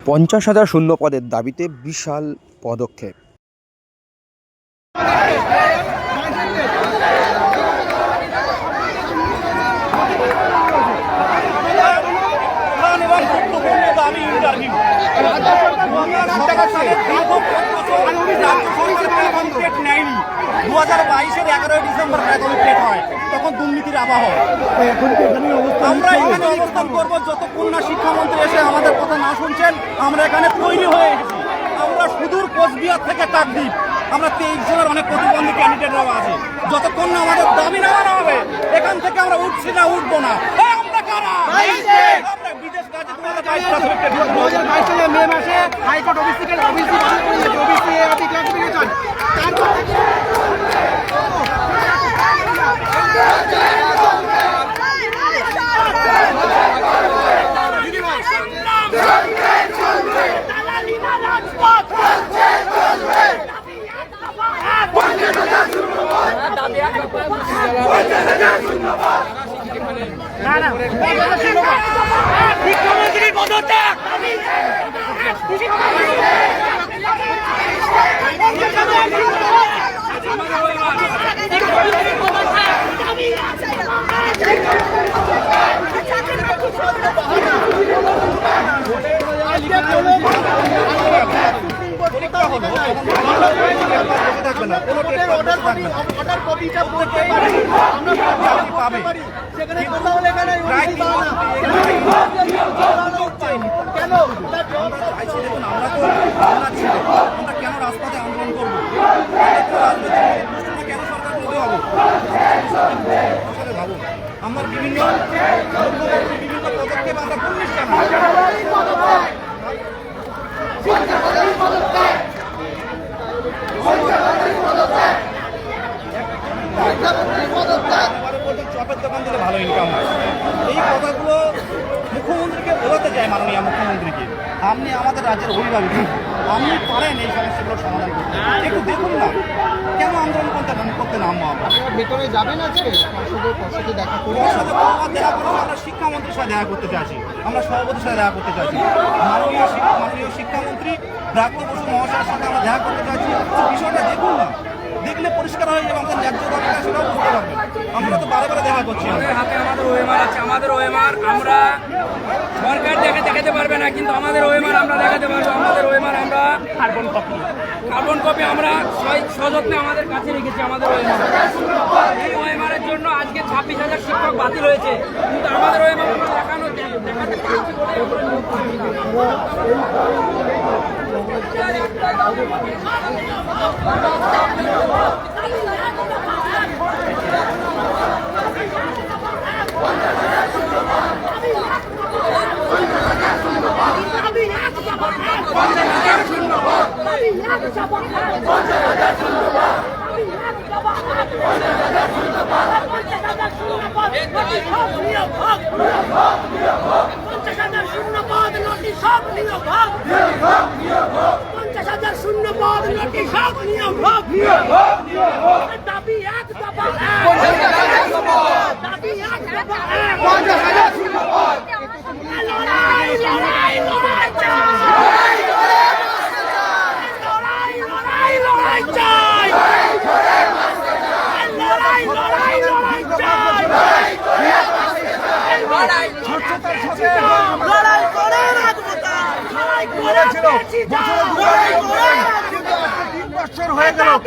50,000 শূন্য পদের দাবিতে বিশাল পদক্ষেপ। ডিসেম্বর হয় তখন দুর্নীতির আবহাওয়া। আমরা এখানে অবস্থান করবো যতক্ষণ না শিক্ষামন্ত্রী এসে আমাদের কথা না শুনছেন। আমরা এখানে তৈরি হয়ে এসেছি। আমরা সুদূর কোচবিহার থেকে টাকদ্বীপ, আমরা 23 জনের অনেক প্রতিবন্ধী ক্যান্ডিডেটরাও আছে। যতক্ষণ না আমাদের দাবি নেওয়ানো হবে এখান থেকে আমরা উঠছি না, উঠবো না। আমরা কারা? আমরা বিদেশ কাজে 2022 সালে মে মাসে হাইকোর্ট ওবিসি শিক্ষামন্ত্রী পদত্যাগ, কেন রাজপথে আন্দোলন করবো? কেন সরকার করতে হবে? আমরা বিভিন্ন পদক্ষেপ আমরা পুলিশ চপের দোকান দিলে ভালো ইনকাম হয়। এই কথাগুলো মুখ্যমন্ত্রীকে বোঝাতে চাই, মাননীয় মুখ্যমন্ত্রীকে। আপনি আমাদের রাজ্যের অভিভাবক, আপনি পারেন এই সমস্যাগুলোর সমাধান করতে। একটু দেখুন না কেন আন্দোলন করতে নামবো আমরা? ভেতরে যাবেন আজকে সাথে দেখা করবো? দেখা করবো, আমরা শিক্ষামন্ত্রীর সাথে দেখা করতে চাইছি, আমরা সভাপতির সাথে দেখা করতে চাইছি, মাননীয় শিক্ষামন্ত্রী ব্রাত্য বসু মহাশয়ের সাথে আমরা দেখা করতে চাইছি। বিষয়টা দেখুন না, দেখলে পরিষ্কার হয়ে যাবে আমাদের ন্যায্য দাবিটা, সেটাও বুঝতে পারবেন। আমরা তো বারে বারে দেখা করছি। আমাদের হাতে আমাদের ওএমআর আছে, আমাদের ওএমআর আমরা সরকার দেখাতে পারবে না, কিন্তু আমাদের ওএমআর আমরা দেখাতে পারবো। আমাদের ওএমআর আমরা কার্বন কপি আমরা সযত্নে আমাদের কাছে রেখেছি। আমাদের ওএমআর, এই ওএমআরের জন্য আজকে 26,000 শিক্ষক বাতিল হয়েছে, কিন্তু আমাদের ওএমআর আমরা দেখাতে পারছি হয়ে গেল।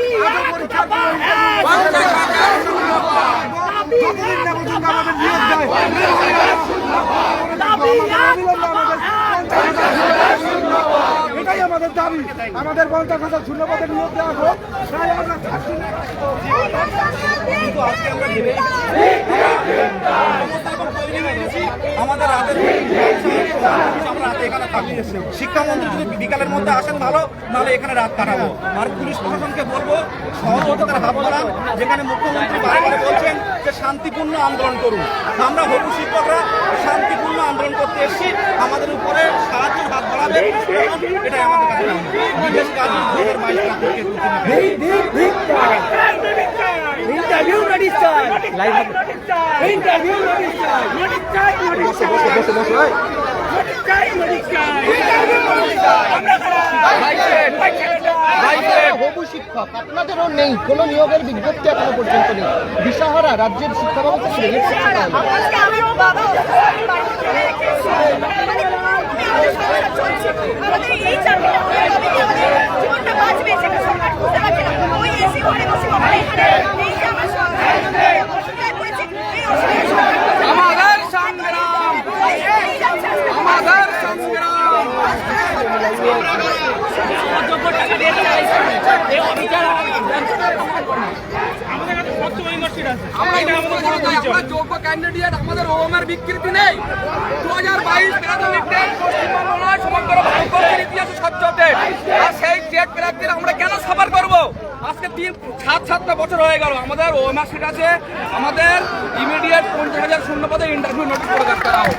এটাই আমাদের দাবি, আমাদের 50,000 শূন্য পদে নিয়োগ দেওয়া হোক। আমাদের শিক্ষামন্ত্রী যদি বিকালের মধ্যে আসেন ভালো, নাহলে এখানে রাত কাটাবো। আর পুলিশ প্রশাসনকে বলবো সহযোগিতার হাত বাড়ান। যেখানে মুখ্যমন্ত্রী বারবার বলছেন যে শান্তিপূর্ণ আন্দোলন করুন, আমরা হবু শিক্ষকরা শান্তিপূর্ণ আন্দোলন করতে এসেছি। আমাদের উপরে সাহায্যের হাত বাড়াবে, এটাই আমাদের কাছে বিদেশ কাজ 2022 বহু শিক্ষক, আপনাদেরও নেই, কোনো নিয়োগের বিজ্ঞপ্তি এখনো পর্যন্ত নেই। দিশাহারা রাজ্যের শিক্ষা ব্যবস্থা ছিল। আজকে আমার বাবা আমাদের এই চাকরিটা জীবনটা বাঁচবে সেটা সরকার বুঝতে পারছে না। ওই এসি ঘরে বসে আমরা এখানে এই যে আমার অসুবিধায় পড়েছে, এই অসুবিধায় আমাদের সংগ্রাম, আমাদের সংগ্রাম। আমরা যোগ্য ক্যান্ডিডেট, আমাদের ওএমআর বিকৃতি নেই। 2022 প্রাথমিক টেট পশ্চিমবঙ্গ নয়, সমগ্র ভারতবর্ষের ইতিহাসে স্বচ্ছ টেট। আর সেই টেট প্রার্থীরা আমরা কেন সাফার করব? আজকে 7 বছর হয়ে গেল, আমাদের ওএমআর সিট আছে, আমাদের ইমিডিয়েট 50,000 শূন্য পদে ইন্টারভিউ নোটিশ প্রকাশ করা হোক।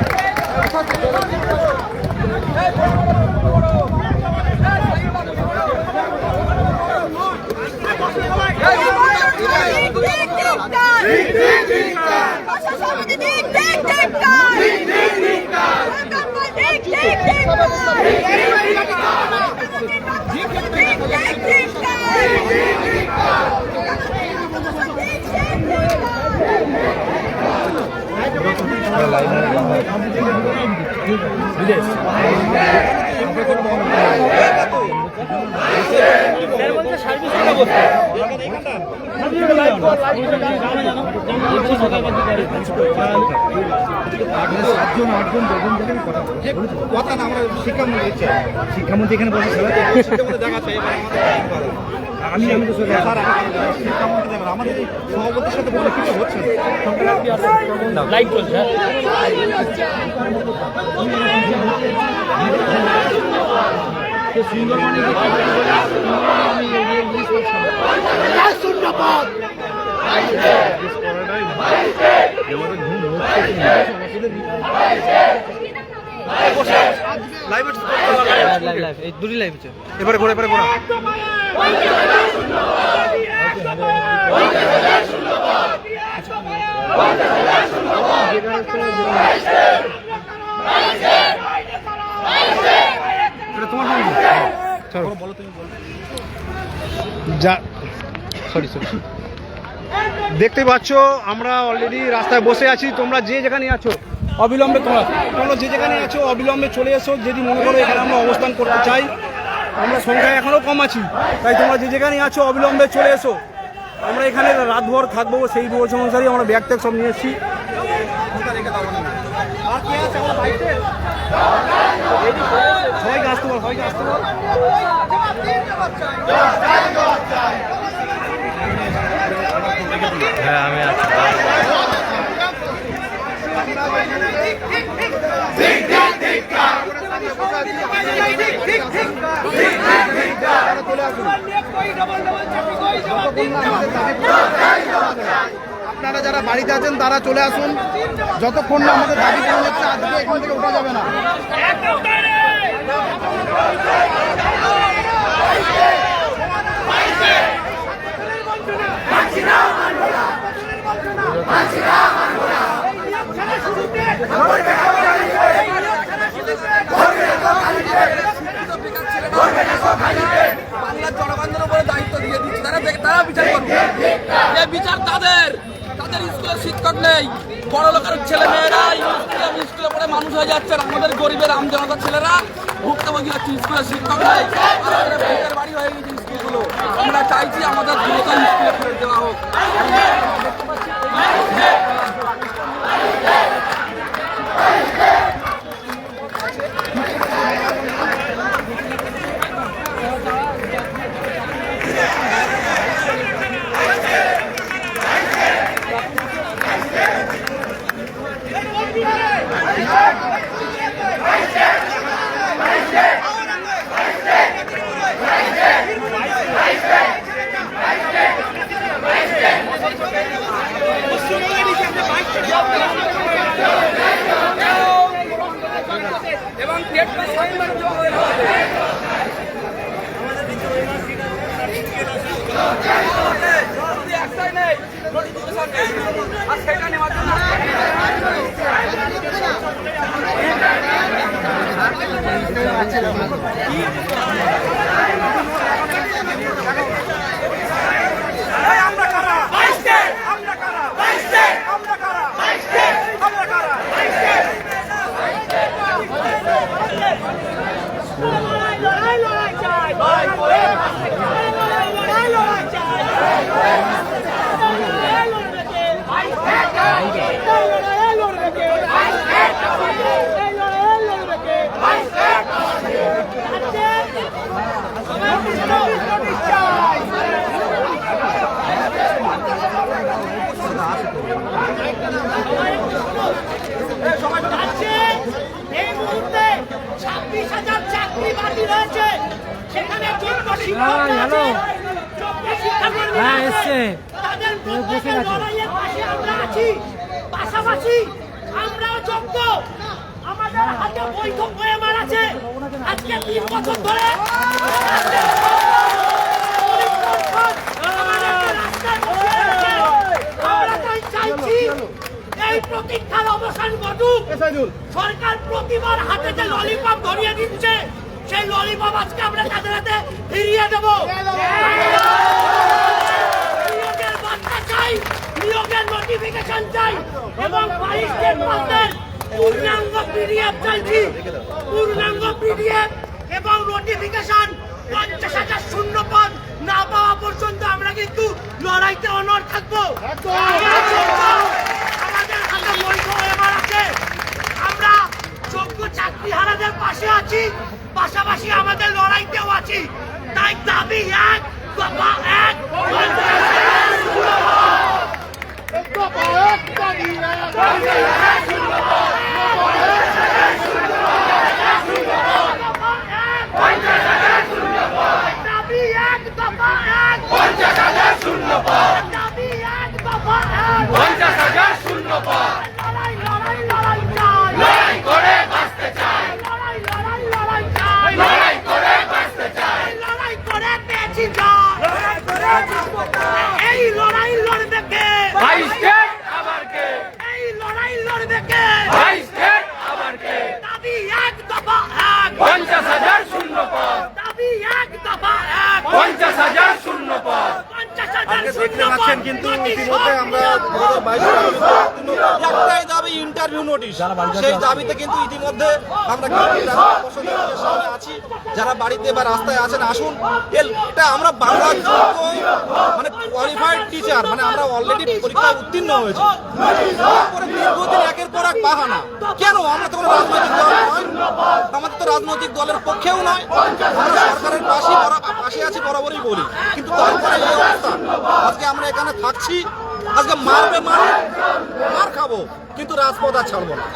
কথা না, আমরা শিক্ষামন্ত্রী শিক্ষামন্ত্রী এখানে বসে দেখাচ্ছে। আমি তো স্যার শিক্ষামন্ত্রী দেবেন, আমাদের এই সভাপতির সাথে বলে কিছু হচ্ছে লাইক করছে। এবারে ঘোরা দেখতেই পাচ্ছ আমরা অলরেডি রাস্তায় বসে আছি। তোমরা যে যেখানে আছো অবিলম্বে তোমরা যে যেখানে আছো অবিলম্বে চলে এসো। যদি মনে করো এখানে আমরা অবস্থান করতে চাই, আমরা সংখ্যায় এখনও কম আছি, তাই তোমরা যে যেখানে আছো অবিলম্বে চলে এসো। আমরা এখানে রাতভর থাকবো, সেই রোজ অনুসারে আমরা ব্যাগ ট্যাগ সব নিয়ে এসেছি। সবাইকে আসতে পারো, সবাইকে আসতে পারো। হ্যাঁ আমি আছি। আপনারা যারা বাড়িতে আছেন তারা চলে আসুন, যতক্ষণ না আমাদের দাবি পূরণ হচ্ছে আজকে এখান থেকে ওঠা যাবে না। বাংলার জনগণের উপরে দায়িত্ব দিয়ে দিচ্ছে, তারা বিচার করবে। এই বিচার তাদের স্কুলের শিক্ষক নেই, বড় লোকের ছেলে মেয়েরা স্কুলে পড়ে মানুষ হয়ে যাচ্ছে, আমাদের গরিবের আমজনতার ছেলেরা ভুক্তভোগী হচ্ছে। স্কুলের শিক্ষক নেই, বাড়ি হয়ে গেছে স্কুলগুলো। আমরা চাইছি আমাদের দ্রুত স্কুলে ফেরত দেওয়া হোক। এবং একটাই নেই, আর সেটা নেওয়ার জন্য এই মুহূর্তে 26,000 চাকরি বাতিল হয়েছে, সেখানে যোগ্য শিক্ষক আছে, যোগ্য শিক্ষাকর্মী আছে, তাদের প্রত্যেকের লড়াইয়ের পাশে আমরা আছি। পাশাপাশি আমরাও যোগ্য, আমাদের হাতে বৈধ ওএমআর আছে। আজকে 3 বছর ধরে আমরা তাই চাইছি এই প্রতীক্ষার অবসান ঘটুক। সরকার প্রতিবার হাতে যে ললিপপ ধরিয়ে দিচ্ছে, সেই ললিপপ আজকে আমরা তাদের হাতে ফিরিয়ে দেব। নিয়োগের বার্তা চাই, নিয়োগের নোটিফিকেশন চাই এবং 22 মাসের পূর্ণাঙ্গ পিডিএফ চাইছি। পূর্ণাঙ্গ পিডিএফ এবং নোটিফিকেশন 50,000 শূন্য পদ না পাওয়া পর্যন্ত আমরা কিন্তু লড়াইতে অনড় থাকবো। আমাদের হাতে বৈধ ওএমআর আছে, আমরা যোগ্য চাকরিহারাদের পাশে আছি, পাশাপাশি আমাদের লড়াইতেও আছি। তাই দাবি এক, দফা এক, দাবি এক, দফা এক, 50,000 শূন্য পদ, দাবি এক, দফা এক, 50,000 শূন্য পদ, লড়াই লড়াই লড়াই চাই, লড়াই করে বাঁচতে চাই, লড়াই লড়াই লড়াই চাই, লড়াই করে বাঁচতে চাই, লড়াই করে পেয়েছি জয়, এই লড়াই লড়বে কে? 22 স্টেট আবার কে, এই লড়াই লড়বে কে? 22 স্টেট আবার কে, দাবি এক, দফা এক, 50,000 শূন্য পদ, দাবি এক, দফা এক, 50,000 শূন্য পদ, 50,000 শূন্য দেখতে পদ। পাচ্ছেন কিন্তু ইতিমধ্যে আমরা 2022 একটাই দাবি ইন্টারভিউ নোটিশ। সেই দাবিতে কিন্তু ইতিমধ্যে আমরা পর্ষদের সামনে আছি। যারা বাড়িতে বা রাস্তায় আছেন আসুন। এটা আমরা বাংলার যোগ্য মানে কোয়ালিফাইড টিচার, মানে আমরা অলরেডি পরীক্ষায় উত্তীর্ণ হয়েছি। তারপরে দীর্ঘদিন একের পর এক বাহানা কেন? আমরা তো কোনো রাজনৈতিক দল নয়, আমাদের তো রাজনৈতিক দলের পক্ষেও নয়, আমরা সরকারের পাশে আছি বরাবরই বলি। কিন্তু তারপরে এই অবস্থা, আজকে আমরা এখানে থাকছি, আজকে মারবে মার খাবো, কিন্তু রাজপথ আর ছাড়বো না।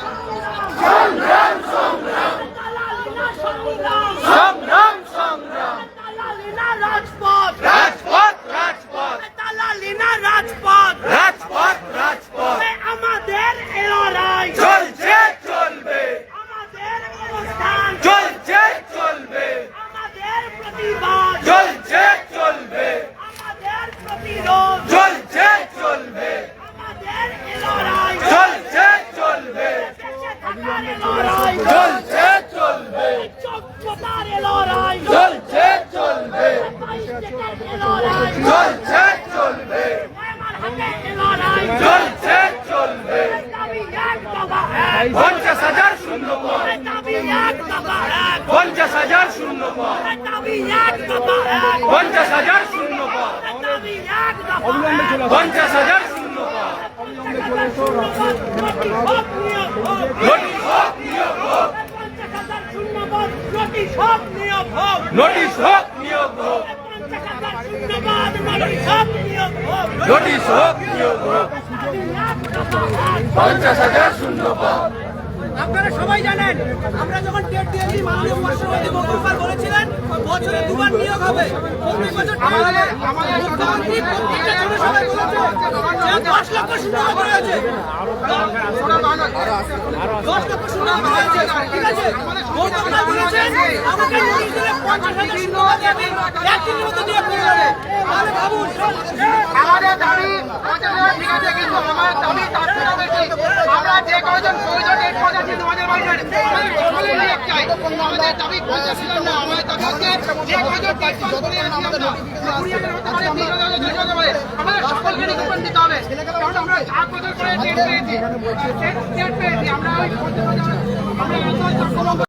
সংগ্রাম সংগ্রাম, তালালিনা রাজপথ, রাজপথ রাজপথ, তালালিনা রাজপথ, রাজপথ রাজপথ, আমাদের এই লড়াই চলছে চলবে, আমাদের অবস্থান চলছে চলবে, আমাদের প্রতিবাদ চলছে চলবে, আমাদের প্রতিরোধ চলছে চলবে, আমাদের এই লড়াই চলছে চলবে, দেশে থাকার এই লড়াই চলছে চলবে, যোগ্যতার এই লড়াই চলছে চলবে, বাইশের এই লড়াই চলছে চলবে, আমার হাতে এই লড়াই চলছে চলবে, দাবি এক, দফা এক, 50,000 শূন্য পদ, দাবি এক, দফা এক, 50,000 শূন্য পদ, দাবি এক, দফা এক, 50,000 শূন্য পদ, দাবি এক, দফা এক, 50,000 শূন্য পদ, নোটিশ হোক, নিয়োগ হোক, নোটিশ হোক নিয়োগ হোক, 50,000 শূন্যপদ, নোটিশ হোক, নিয়োগ হোক, নোটিশ হোক নিয়োগ হোক, 50,000 শূন্যপদ, নোটিশ হোক, নিয়োগ হোক, নোটিশ হোক নিয়োগ হোক, দাবি এক, দফা এক। 50,000 শূন্য পদ। আপনারা সবাই জানেন, আমরা যখন টেট দিয়েছি মাননীয় মুখ্যমন্ত্রী গতকাল বলেছিলেন বছরে 2বার নিয়োগ হবে। প্রত্যেক বছর মুখ্যমন্ত্রী প্রত্যেকটা জনসভায় বলেছে যে 10 লক্ষ শূন্য করেছে, 10 লক্ষ শূন্য করেছে, ঠিক আছে। গতকাল বলেছেন আমাকে নোটিশ দিলে 50,000 শূন্য দেবে, একদিনের মধ্যে নিয়োগ করে দেবে। তাহলে ভাবুন, আমাদের দাবি 50,000 ঠিক আছে, কিন্তু আমার দাবি তার থেকে বেশি। আমরা যে কয়জন প্রয়োজন এই পদার্থে আমাদের বাড়ির সকলে নিয়োগ চাই। আমাদের দাবি 50,000 না, আমাদের দাবি হচ্ছে যে কয়জন পাস করে আছি আমরা, 20,000 হতে পারে, 30,000 হতে পারে, আমাদের সকলকে রিকমেন্ড দিতে হবে। কারণ আমরা 7 বছর করে টেট পেয়েছি, আমরা ওই 50,000 আমরা